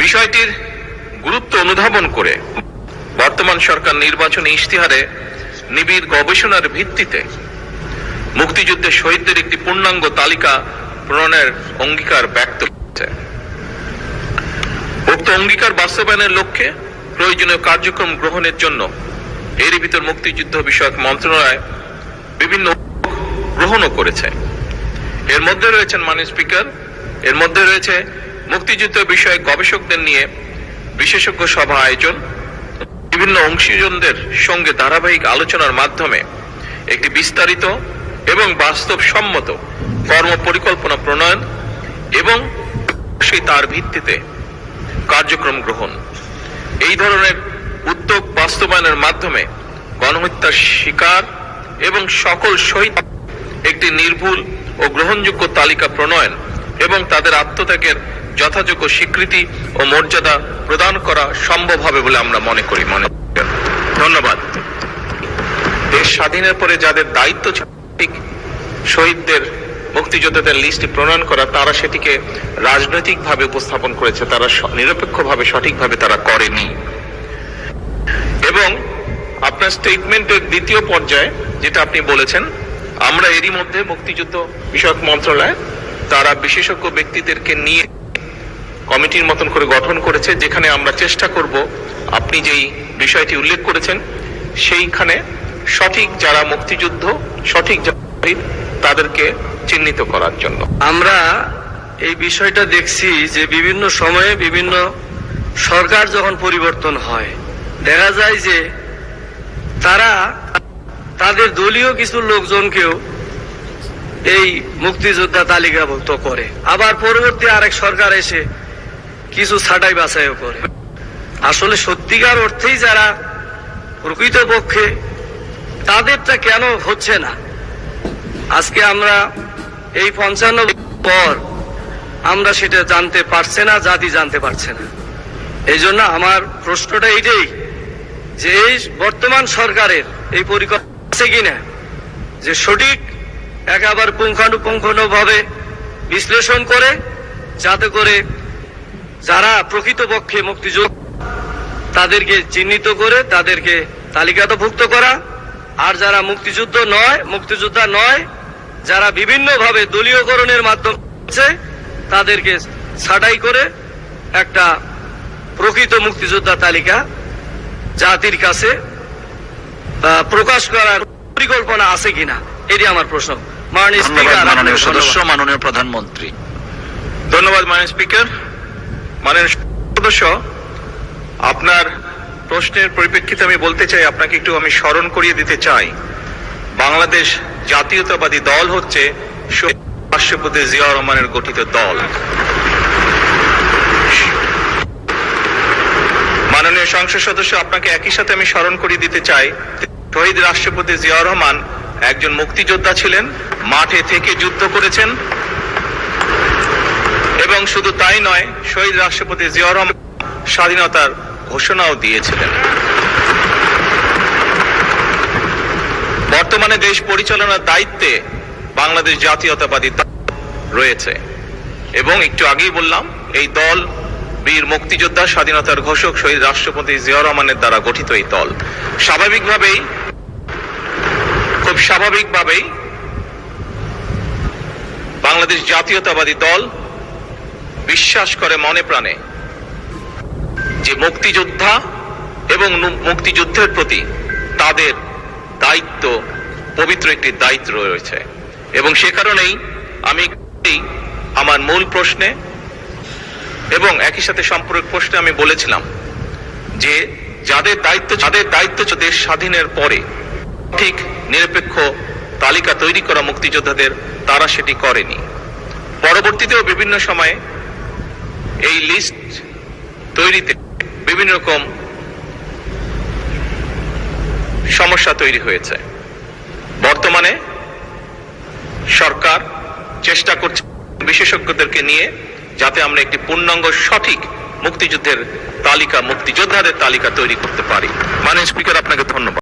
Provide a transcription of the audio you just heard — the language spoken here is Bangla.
বিষয়টির গুরুত্ব অনুধাবন করে বর্তমান সরকার নির্বাচনী ইশতেহারে নিবিড় গবেষণার ভিত্তিতে মুক্তিযুদ্ধের শহীদদের একটি পূর্ণাঙ্গ তালিকা প্রণয়নের অঙ্গীকার ব্যক্ত করেছে। উক্ত অঙ্গীকার বাস্তবায়নের লক্ষ্যে প্রয়োজনীয় কার্যক্রম গ্রহণের জন্য এরই ভিতর মুক্তিযুদ্ধ বিষয়ক মন্ত্রণালয় বিভিন্ন গ্রহণও করেছে। এর মধ্যে রয়েছেন মাননীয় স্পিকার, এর মধ্যে রয়েছে মুক্তিযুদ্ধ বিষয়ক গবেষকদের নিয়ে বিশেষজ্ঞ সভা আয়োজন, বিভিন্ন অংশীজনদের সঙ্গে ধারাবাহিক আলোচনার মাধ্যমে একটি বিস্তারিত এবং বাস্তবসম্মত কর্ম পরিকল্পনা প্রণয়ন এবং সেই তার ভিত্তিতে কার্যক্রম গ্রহণ। এই ধরনের উদ্যোগ বাস্তবায়নের মাধ্যমে গণহত্যার শিকার এবং সকল শহীদ একটি নির্ভুল ও গ্রহণযোগ্য তালিকা প্রণয়ন এবং তাদের আত্মত্যাগের যথাযোগ্য স্বীকৃতি ও মর্যাদা প্রদান করা সম্ভব হবে বলে আমরা মনে করি। ধন্যবাদ। দেশ স্বাধীনের পরে যাদের দায়িত্ব শহীদদের মুক্তিযোদ্ধাদের লিস্ট প্রণয়ন করা, তারা সেটিকে রাজনৈতিকভাবে উপস্থাপন করেছে, তারা নিরপেক্ষভাবে সঠিকভাবে তারা করেনি। এবং আপনার স্টেটমেন্টের দ্বিতীয় পর্যায়ে যেটা আপনি বলেছেন, আমরা এরই মধ্যে মুক্তিযুদ্ধ বিষয়ক মন্ত্রণালয় তারা বিশেষজ্ঞ ব্যক্তিদেরকে নিয়ে কমিটির মতন করে গঠন করেছে, যেখানে আমরা চেষ্টা করব আপনি যেই বিষয়টি উল্লেখ করেছেন সেইখানে সঠিক যারা মুক্তিযুদ্ধ সঠিক তাদেরকে চিহ্নিত করার জন্য। আমরা এই বিষয়টা দেখছি যে বিভিন্ন সময়ে বিভিন্ন সরকার যখন পরিবর্তন হয়, দেখা যায় যে তারা তাদের দলীয় কিছু লোকজনকেও এই মুক্তিযোদ্ধা তালিকাভুক্ত করে, আবার পরবর্তী আরেক সরকার এসে কিছু ছাঁটাই বাছাইও করে। আসলে সত্যিকার অর্থেই যারা প্রকৃতপক্ষে তাদেরটা কেন হচ্ছে না, আজকে আমরা এই 55 পর আমরা সেটা জানতে পারছে না, জাতি জানতে পারছে না। এই জন্য আমার প্রশ্নটা এইটাই যে এই বর্তমান সরকারের এই পরিকল্পনা আছে কিনা যে সঠিক একেবারে পুঙ্খানুপুঙ্খানুভাবে বিশ্লেষণ করে, যাতে করে যারা প্রকৃতপক্ষে মুক্তিযোদ্ধা তাদেরকে চিহ্নিত করে তাদেরকে তালিকাভুক্ত করা, আর যারা মুক্তিযোদ্ধা নয় যারা বিভিন্নভাবে দলীয়করণের মাধ্যমে তাদেরকে ছাঁটাই করে একটা প্রকৃত মুক্তিযোদ্ধা তালিকা জাতির কাছে প্রকাশ করার পরিকল্পনা আছে কিনা, এটি আমার প্রশ্ন। মাননীয় স্পিকার, মাননীয় সদস্য, মাননীয় প্রধানমন্ত্রী। ধন্যবাদ মাননীয় স্পিকার। মাননীয় সদস্য, আপনার প্রশ্নের পরিপ্রেক্ষিতে আমি বলতে চাই, আপনাকে একটু আমি স্মরণ করিয়ে দিতে চাই, বাংলাদেশ জাতীয়তাবাদী দল হচ্ছে রাষ্ট্রপতি জিয়াউর রহমানের গঠিত দল। মাননীয় সংসদ সদস্য, আপনাকে একই সাথে আমি স্মরণ করিয়ে দিতে চাই, শহীদ রাষ্ট্রপতি জিয়াউর রহমান একজন মুক্তিযোদ্ধা ছিলেন, মাঠে থেকে যুদ্ধ করেছেন, এবং শুধু তাই নয়, শহীদ রাষ্ট্রপতি জিয়াউর রহমান স্বাধীনতার ঘোষণাও দিয়েছিলেন। বর্তমানে দেশ পরিচালনার দায়িত্বে বাংলাদেশ জাতীয়তাবাদী দল রয়েছে, এবং একটু আগেই বললাম এই দল বীর মুক্তিযোদ্ধা স্বাধীনতার ঘোষক শহীদ রাষ্ট্রপতি জিয়াউর রহমানের দ্বারা গঠিত এই দল। খুব স্বাভাবিকভাবেই বাংলাদেশ জাতীয়তাবাদী দল বিশ্বাস করে মনে প্রাণে যে মুক্তিযোদ্ধা এবং মুক্তিযুদ্ধের প্রতি তাদের দায়িত্ব, পবিত্র একটি দায়িত্ব রয়েছে। এবং সে কারণেই আমি আমার মূল প্রশ্নে এবং একই সাথে সম্পর্ক প্রশ্নে আমি বলেছিলাম যে যাদের দায়িত্ব দেশ স্বাধীনের পরে ঠিক নিরপেক্ষ তালিকা তৈরি করা মুক্তিযোদ্ধাদের, তারা সেটি করেনি। পরবর্তীতেও বিভিন্ন সময়ে এই লিস্ট তৈরিতে বিভিন্ন রকম সমস্যা তৈরি হয়েছে। বর্তমানে সরকার চেষ্টা করছে বিশেষজ্ঞদেরকে নিয়ে যাতে আমরা একটি পূর্ণাঙ্গ সঠিক মুক্তিযোদ্ধাদের তালিকা তৈরি করতে পারি। মাননীয় স্পিকার, আপনাকে ধন্যবাদ।